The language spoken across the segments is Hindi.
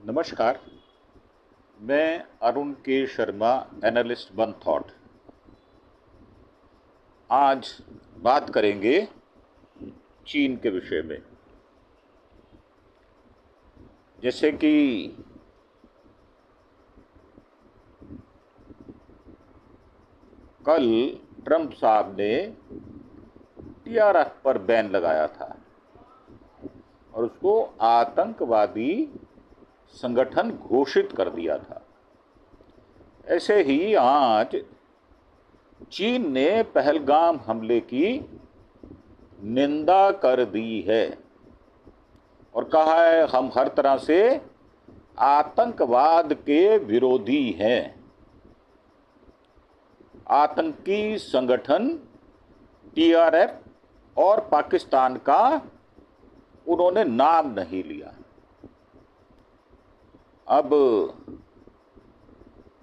नमस्कार। मैं अरुण के शर्मा, एनालिस्ट वन थॉट। आज बात करेंगे चीन के विषय में। जैसे कि कल ट्रंप साहब ने टीआरएफ पर बैन लगाया था और उसको आतंकवादी संगठन घोषित कर दिया था। ऐसे ही आज चीन ने पहलगाम हमले की निंदा कर दी है और कहा है हम हर तरह से आतंकवाद के विरोधी हैं। आतंकी संगठन टीआरएफ और पाकिस्तान का उन्होंने नाम नहीं लिया। अब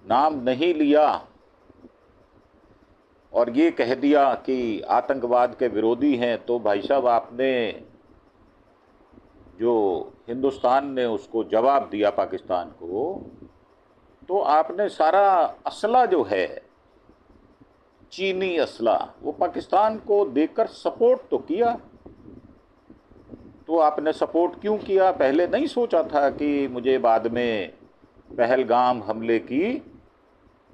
नाम नहीं लिया और ये कह दिया कि आतंकवाद के विरोधी हैं, तो भाई साहब आपने जो हिंदुस्तान ने उसको जवाब दिया पाकिस्तान को, तो आपने सारा असला जो है चीनी असला वो पाकिस्तान को देकर सपोर्ट तो किया। तो आपने सपोर्ट क्यों किया? पहले नहीं सोचा था कि मुझे बाद में पहलगाम हमले की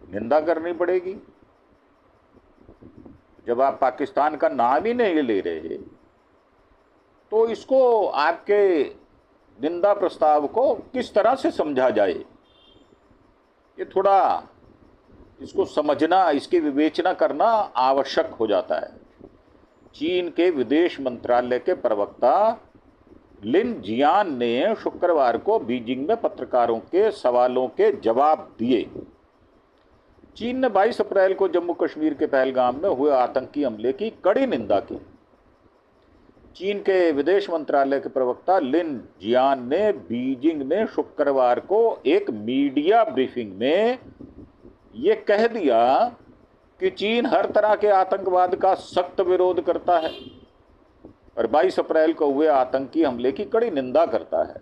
निंदा करनी पड़ेगी? जब आप पाकिस्तान का नाम ही नहीं ले रहे, तो इसको आपके निंदा प्रस्ताव को किस तरह से समझा जाए? ये थोड़ा इसको समझना, इसकी विवेचना करना आवश्यक हो जाता है। चीन के विदेश मंत्रालय के प्रवक्ता लिन जियान ने शुक्रवार को बीजिंग में पत्रकारों के सवालों के जवाब दिए। चीन ने 22 अप्रैल को जम्मू कश्मीर के पहलगाम में हुए आतंकी हमले की कड़ी निंदा की। चीन के विदेश मंत्रालय के प्रवक्ता लिन जियान ने बीजिंग में शुक्रवार को एक मीडिया ब्रीफिंग में ये कह दिया कि चीन हर तरह के आतंकवाद का सख्त विरोध करता है और 22 अप्रैल को हुए आतंकी हमले की कड़ी निंदा करता है।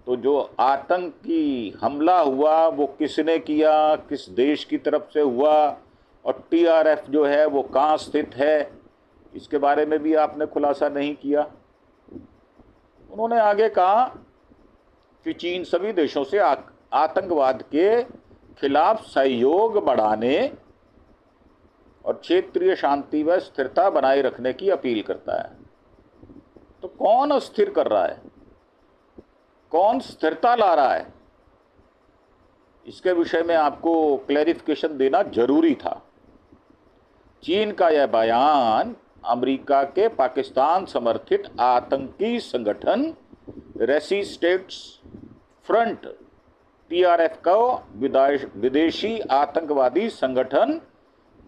तो जो आतंकी हमला हुआ वो किसने किया, किस देश की तरफ से हुआ, और टीआरएफ जो है वो कहाँ स्थित है, इसके बारे में भी आपने खुलासा नहीं किया। उन्होंने आगे कहा कि चीन सभी देशों से आतंकवाद के खिलाफ सहयोग बढ़ाने और क्षेत्रीय शांति व स्थिरता बनाए रखने की अपील करता है। तो कौन अस्थिर कर रहा है, कौन स्थिरता ला रहा है, इसके विषय में आपको क्लैरिफिकेशन देना जरूरी था। चीन का यह बयान अमेरिका के पाकिस्तान समर्थित आतंकी संगठन रेसिस्टेंस फ्रंट टीआरएफ का विदेशी आतंकवादी संगठन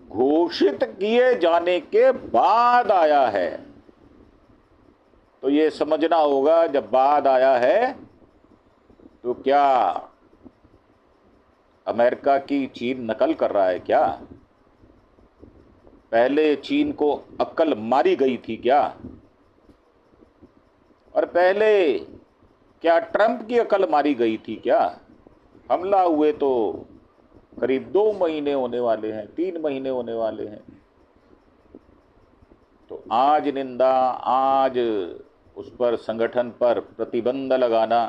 घोषित किए जाने के बाद आया है। तो ये समझना होगा, जब बाद आया है तो क्या अमेरिका की चीन नकल कर रहा है क्या? पहले चीन को अक्ल मारी गई थी क्या? और पहले क्या ट्रंप की अक्ल मारी गई थी क्या? हमला हुए तो करीब 2 महीने होने वाले हैं, 3 महीने होने वाले हैं। तो आज निंदा, आज उस पर संगठन पर प्रतिबंध लगाना,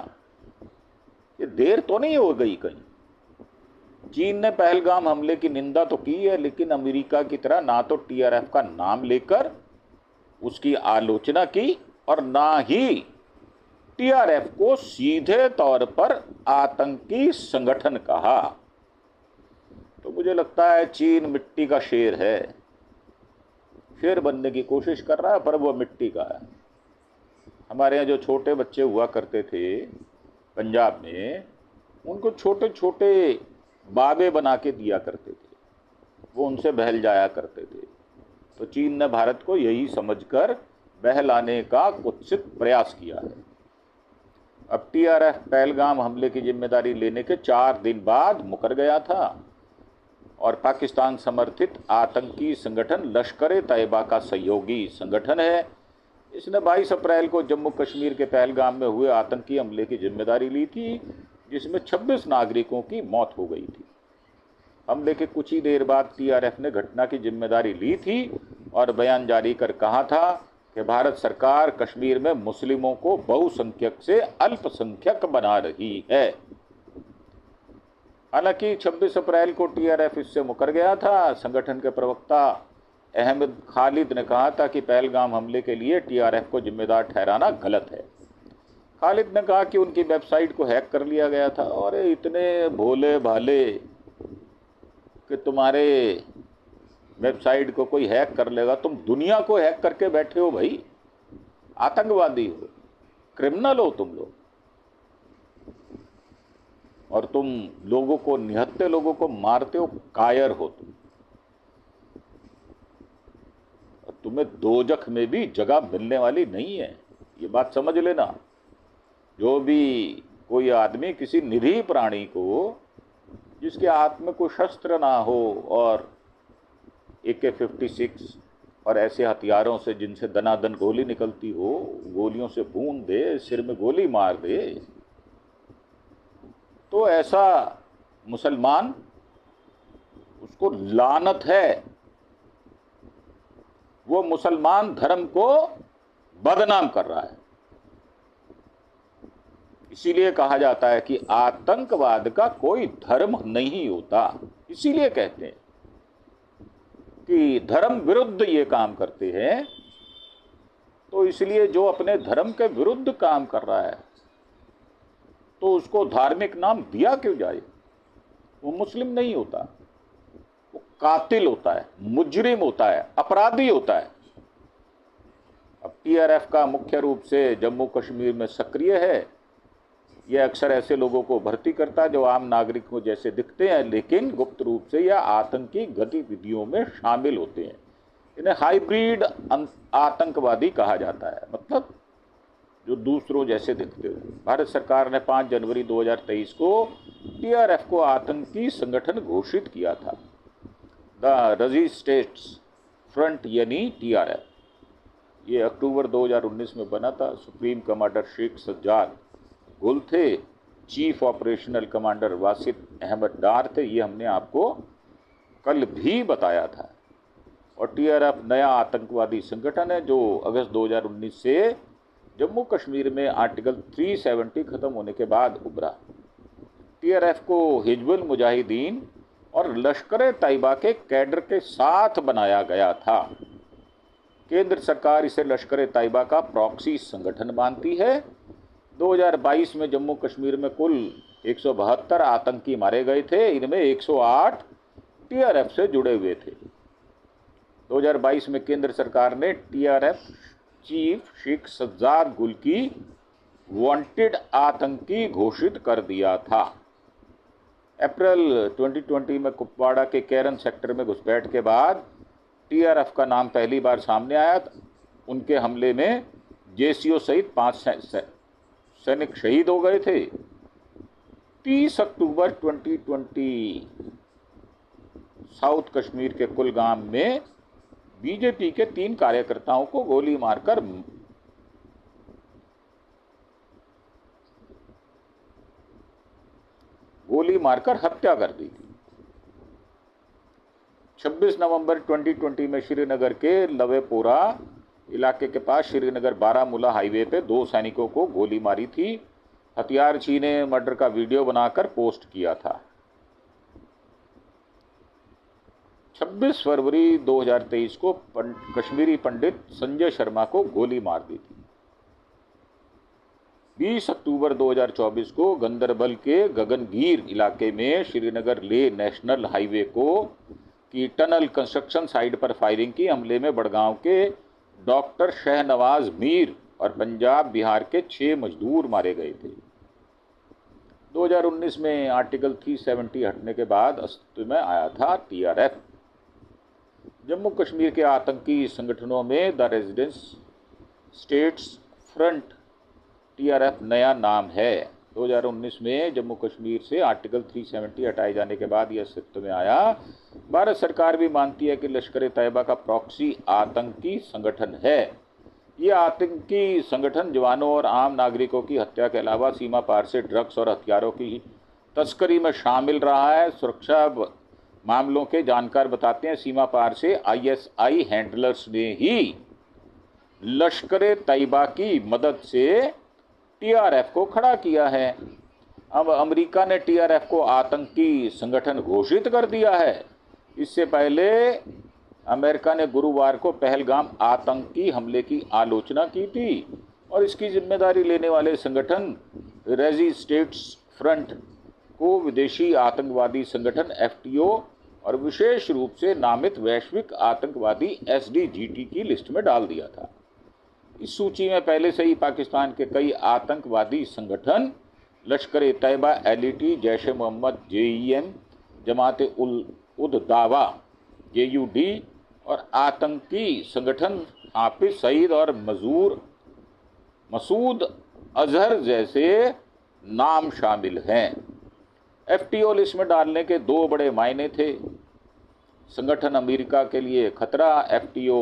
ये देर तो नहीं हो गई कहीं? चीन ने पहलगाम हमले की निंदा तो की है, लेकिन अमेरिका की तरह ना तो टीआरएफ का नाम लेकर उसकी आलोचना की और ना ही टीआरएफ को सीधे तौर पर आतंकी संगठन कहा। तो मुझे लगता है चीन मिट्टी का शेर है, शेर बनने की कोशिश कर रहा है, पर वो मिट्टी का है। हमारे यहाँ जो छोटे बच्चे हुआ करते थे पंजाब में, उनको छोटे छोटे बाबे बना के दिया करते थे, वो उनसे बहल जाया करते थे। तो चीन ने भारत को यही समझकर बहलाने का कुत्सित प्रयास किया है। अब टीआरएफ पहलगाम हमले की जिम्मेदारी लेने के 4 दिन बाद मुकर गया था और पाकिस्तान समर्थित आतंकी संगठन लश्कर-ए-तैयबा का सहयोगी संगठन है। इसने 22 अप्रैल को जम्मू कश्मीर के पहलगाम में हुए आतंकी हमले की जिम्मेदारी ली थी, जिसमें 26 नागरिकों की मौत हो गई थी। हमले के कुछ ही देर बाद टीआरएफ ने घटना की जिम्मेदारी ली थी और बयान जारी कर कहा था कि भारत सरकार कश्मीर में मुस्लिमों को बहुसंख्यक से अल्पसंख्यक बना रही है। हालांकि 26 अप्रैल को टीआरएफ इससे मुकर गया था। संगठन के प्रवक्ता अहमद खालिद ने कहा था कि पहलगाम हमले के लिए टीआरएफ को जिम्मेदार ठहराना गलत है। खालिद ने कहा कि उनकी वेबसाइट को हैक कर लिया गया था। और इतने भोले भाले कि तुम्हारे वेबसाइट को कोई हैक कर लेगा, तुम दुनिया को हैक करके बैठे हो भाई, आतंकवादी हो, क्रिमिनल हो तुम लोग। और तुम लोगों को, निहत्थे लोगों को मारते हो, कायर हो तुम। तुम्हें दोजख में भी जगह मिलने वाली नहीं है, ये बात समझ लेना। जो भी कोई आदमी किसी निरीह प्राणी को, जिसके हाथ में कोई शस्त्र ना हो और AK-56 और ऐसे हथियारों से जिनसे दनादन गोली निकलती हो, गोलियों से भून दे, सिर में गोली मार दे, तो ऐसा मुसलमान, उसको लानत है। वो मुसलमान धर्म को बदनाम कर रहा है। इसीलिए कहा जाता है कि आतंकवाद का कोई धर्म नहीं होता। इसीलिए कहते हैं कि धर्म विरुद्ध ये काम करते हैं। तो इसलिए जो अपने धर्म के विरुद्ध काम कर रहा है, तो उसको धार्मिक नाम दिया क्यों जाए? वो मुस्लिम नहीं होता, वो कातिल होता है, मुजरिम होता है, अपराधी होता है। अब टीआरएफ का मुख्य रूप से जम्मू कश्मीर में सक्रिय है। यह अक्सर ऐसे लोगों को भर्ती करता है जो आम नागरिकों जैसे दिखते हैं, लेकिन गुप्त रूप से यह आतंकी गतिविधियों में शामिल होते हैं। इन्हें हाइब्रिड आतंकवादी कहा जाता है, मतलब जो दूसरों जैसे दिखते हो। भारत सरकार ने 5 जनवरी 2023 को टीआरएफ को आतंकी संगठन घोषित किया था। द रेजिस्टेंस फ्रंट यानी टीआरएफ, ये अक्टूबर 2019 में बना था। सुप्रीम कमांडर शेख सज्जाद गुल थे, chief operational commander Wasid Ahmad Dar थे। ये हमने आपको कल भी बताया था। और टीआरएफ नया आतंकवादी संगठन है जो अगस्त 2019 से जम्मू कश्मीर में आर्टिकल 370 खत्म होने के बाद उभरा। टीआरएफ को हिजबुल मुजाहिदीन और लश्कर तैयबा के कैडर के साथ बनाया गया था। केंद्र सरकार इसे लश्कर तैयबा का प्रॉक्सी संगठन मानती है। 2022 में जम्मू कश्मीर में कुल 172 आतंकी मारे गए थे। इनमें 108 टीआरएफ से जुड़े हुए थे। 2022 में केंद्र सरकार ने टीआरएफ चीफ शेख सज्जाद गुल की वांटेड आतंकी घोषित कर दिया था। अप्रैल 2020 में कुपवाड़ा के केरन सेक्टर में घुसपैठ के बाद टीआरएफ का नाम पहली बार सामने आया। उनके हमले में जेसीओ सहित 5 सैनिक शहीद हो गए थे। 30 अक्टूबर 2020 साउथ कश्मीर के कुलगाम में बीजेपी के 3 कार्यकर्ताओं को गोली मारकर हत्या कर दी थी। 26 नवंबर 2020 में श्रीनगर के लवेपोरा इलाके के पास श्रीनगर बारामूला हाईवे पे 2 सैनिकों को गोली मारी थी। हथियार छीने मर्डर का वीडियो बनाकर पोस्ट किया था। 26 फरवरी 2023 को कश्मीरी पंडित संजय शर्मा को गोली मार दी थी। 20 अक्टूबर 2024 को गंदरबल के गगनगीर इलाके में श्रीनगर लेह नेशनल हाईवे की टनल कंस्ट्रक्शन साइट पर फायरिंग की हमले में बड़गांव के डॉक्टर शहनवाज मीर और पंजाब बिहार के 6 मजदूर मारे गए थे। 2019 में आर्टिकल 370 हटने के बाद अस्तित्व में आया था टीआरएफ। जम्मू कश्मीर के आतंकी संगठनों में the resistance states front TRF नया नाम है। 2019 में जम्मू कश्मीर से आर्टिकल 370 हटाए जाने के बाद यह अस्तित्व में आया। भारत सरकार भी मानती है कि लश्कर तैयबा का प्रॉक्सी आतंकी संगठन है। ये आतंकी संगठन जवानों और आम नागरिकों की हत्या के अलावा सीमा पार से ड्रग्स और हथियारों की तस्करी में शामिल रहा है। सुरक्षा मामलों के जानकार बताते हैं सीमा पार से आईएसआई हैंडलर्स ने ही लश्कर तैयबा की मदद से टीआरएफ को खड़ा किया है। अब अमेरिका ने टीआरएफ को आतंकी संगठन घोषित कर दिया है। इससे पहले अमेरिका ने गुरुवार को पहलगाम आतंकी हमले की आलोचना की थी और इसकी जिम्मेदारी लेने वाले संगठन रेजिस्टेंस फ्रंट को विदेशी आतंकवादी संगठन एफटीओ और विशेष रूप से नामित वैश्विक आतंकवादी एसडीजीटी की लिस्ट में डाल दिया था। इस सूची में पहले से ही पाकिस्तान के कई आतंकवादी संगठन लश्कर तैयबा, एलईटी, जैश ए मोहम्मद, जेईएम, जमात उद दावा, जेयूडी और आतंकी संगठन हाफिज सईद और मसूद अजहर जैसे नाम शामिल हैं। एफटीओ लिस्ट में डालने के दो बड़े मायने थे। संगठन अमेरिका के लिए खतरा। एफटीओ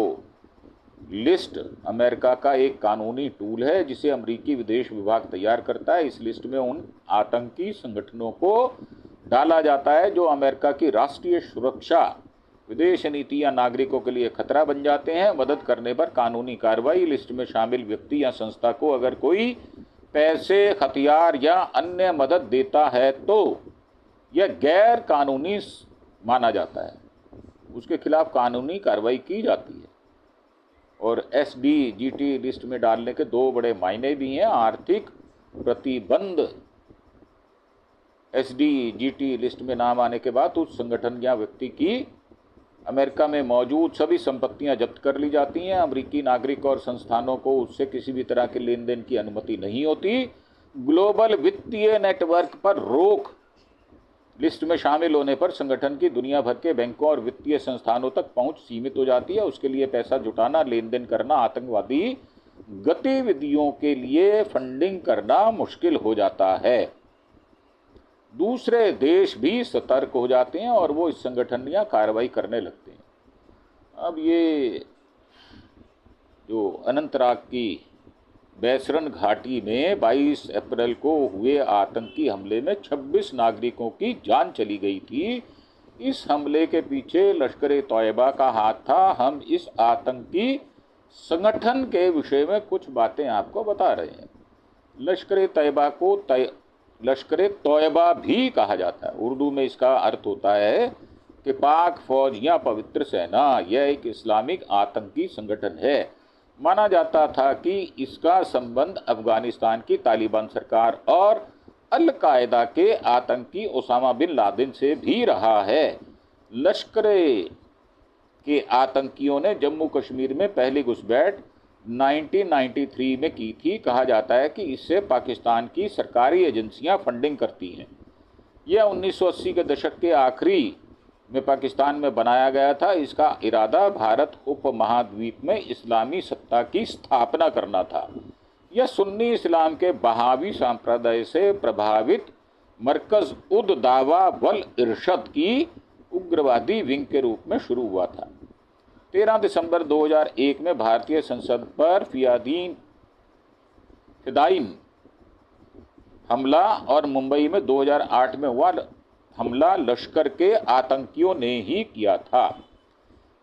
लिस्ट अमेरिका का एक कानूनी टूल है जिसे अमेरिकी विदेश विभाग तैयार करता है। इस लिस्ट में उन आतंकी संगठनों को डाला जाता है जो अमेरिका की राष्ट्रीय सुरक्षा, विदेश नीति या नागरिकों के लिए खतरा बन जाते हैं। मदद करने पर कानूनी कार्रवाई। लिस्ट में शामिल व्यक्ति या संस्था को अगर कोई पैसे, हथियार या अन्य मदद देता है तो यह गैर कानूनी माना जाता है, उसके खिलाफ कानूनी कार्रवाई की जाती है। और एसडीजीटी लिस्ट में डालने के दो बड़े मायने भी हैं। आर्थिक प्रतिबंध। एसडीजीटी लिस्ट में नाम आने के बाद उस संगठन या व्यक्ति की अमेरिका में मौजूद सभी संपत्तियां जब्त कर ली जाती हैं। अमेरिकी नागरिक और संस्थानों को उससे किसी भी तरह के लेन देन की अनुमति नहीं होती। ग्लोबल वित्तीय नेटवर्क पर रोक। लिस्ट में शामिल होने पर संगठन की दुनिया भर के बैंकों और वित्तीय संस्थानों तक पहुंच सीमित हो जाती है। उसके लिए पैसा जुटाना, लेन देन करना, आतंकवादी गतिविधियों के लिए फंडिंग करना मुश्किल हो जाता है। दूसरे देश भी सतर्क हो जाते हैं और वो इस संगठन या कार्रवाई करने लगते हैं। अब ये जो अनंतनाग की बैसरन घाटी में 22 अप्रैल को हुए आतंकी हमले में 26 नागरिकों की जान चली गई थी। इस हमले के पीछे लश्कर तैयबा का हाथ था। हम इस आतंकी संगठन के विषय में कुछ बातें आपको बता रहे हैं। लश्कर तैयबा को लश्कर तैयबा भी कहा जाता है। उर्दू में इसका अर्थ होता है कि पाक फौज या पवित्र सेना। यह एक इस्लामिक आतंकी संगठन है। माना जाता था कि इसका संबंध अफगानिस्तान की तालिबान सरकार और अल कायदा के आतंकी ओसामा बिन लादेन से भी रहा है। लश्कर के आतंकियों ने जम्मू कश्मीर में पहली घुसपैठ 1993 में की थी। कहा जाता है कि इससे पाकिस्तान की सरकारी एजेंसियां फंडिंग करती हैं। यह 1980 के दशक के आखिरी में पाकिस्तान में बनाया गया था। इसका इरादा भारत उपमहाद्वीप में इस्लामी सत्ता की स्थापना करना था। यह सुन्नी इस्लाम के बहावी संप्रदाय से प्रभावित मरकज उद दावा वल इरशद की उग्रवादी विंग के रूप में शुरू हुआ था। 13 दिसंबर 2001 में भारतीय संसद पर फिदायीन हमला और मुंबई में 2008 में हुआ हमला लश्कर के आतंकियों ने ही किया था।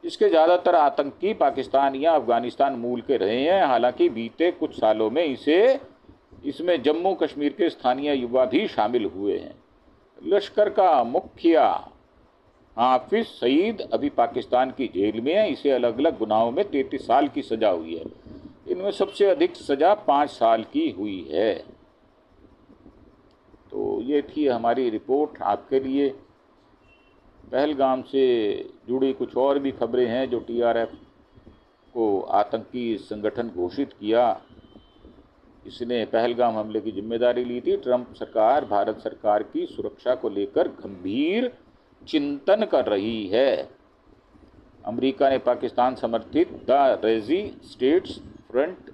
इसके ज़्यादातर आतंकी पाकिस्तान या अफगानिस्तान मूल के रहे हैं। हालांकि बीते कुछ सालों में इसमें जम्मू कश्मीर के स्थानीय युवा भी शामिल हुए हैं। लश्कर का मुखिया हाफिज सईद अभी पाकिस्तान की जेल में है। इसे अलग अलग गुनाहों में 33 साल की सज़ा हुई है। इनमें सबसे अधिक सज़ा 5 साल की हुई है। तो ये थी हमारी रिपोर्ट आपके लिए। पहलगाम से जुड़ी कुछ और भी खबरें हैं। जो टीआरएफ को आतंकी संगठन घोषित किया, इसने पहलगाम हमले की जिम्मेदारी ली थी। ट्रंप सरकार भारत सरकार की सुरक्षा को लेकर गंभीर चिंतन कर रही है। अमेरिका ने पाकिस्तान समर्थित द रेजिस्टेंस फ्रंट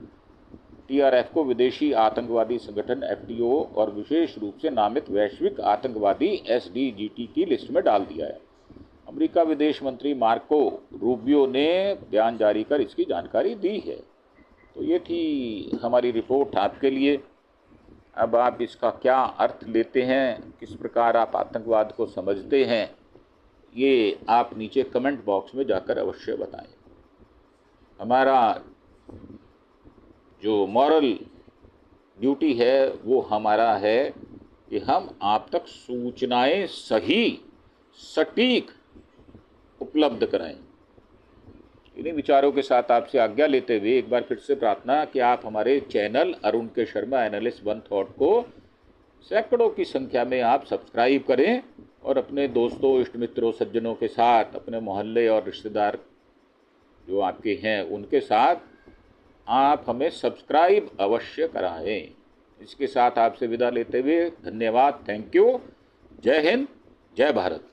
टीआरएफ को विदेशी आतंकवादी संगठन एफटीओ और विशेष रूप से नामित वैश्विक आतंकवादी एसडीजीटी की लिस्ट में डाल दिया है। अमेरिका विदेश मंत्री मार्को रूबियो ने बयान जारी कर इसकी जानकारी दी है। तो ये थी हमारी रिपोर्ट आपके लिए। अब आप इसका क्या अर्थ लेते हैं, किस प्रकार आप आतंकवाद को समझते हैं, ये आप नीचे कमेंट बॉक्स में जाकर अवश्य बताएं। हमारा जो मॉरल ड्यूटी है वो हमारा है कि हम आप तक सूचनाएं सही सटीक उपलब्ध कराएं। इन्हीं विचारों के साथ आपसे आज्ञा लेते हुए एक बार फिर से प्रार्थना कि आप हमारे चैनल अरुण के शर्मा एनालिस्ट वन थॉट को सैकड़ों की संख्या में आप सब्सक्राइब करें और अपने दोस्तों, इष्ट मित्रों, सज्जनों के साथ, अपने मोहल्ले और रिश्तेदार जो आपके हैं उनके साथ आप हमें सब्सक्राइब अवश्य कराएं। इसके साथ आपसे विदा लेते हुए धन्यवाद, थैंक यू, जय हिंद, जय भारत।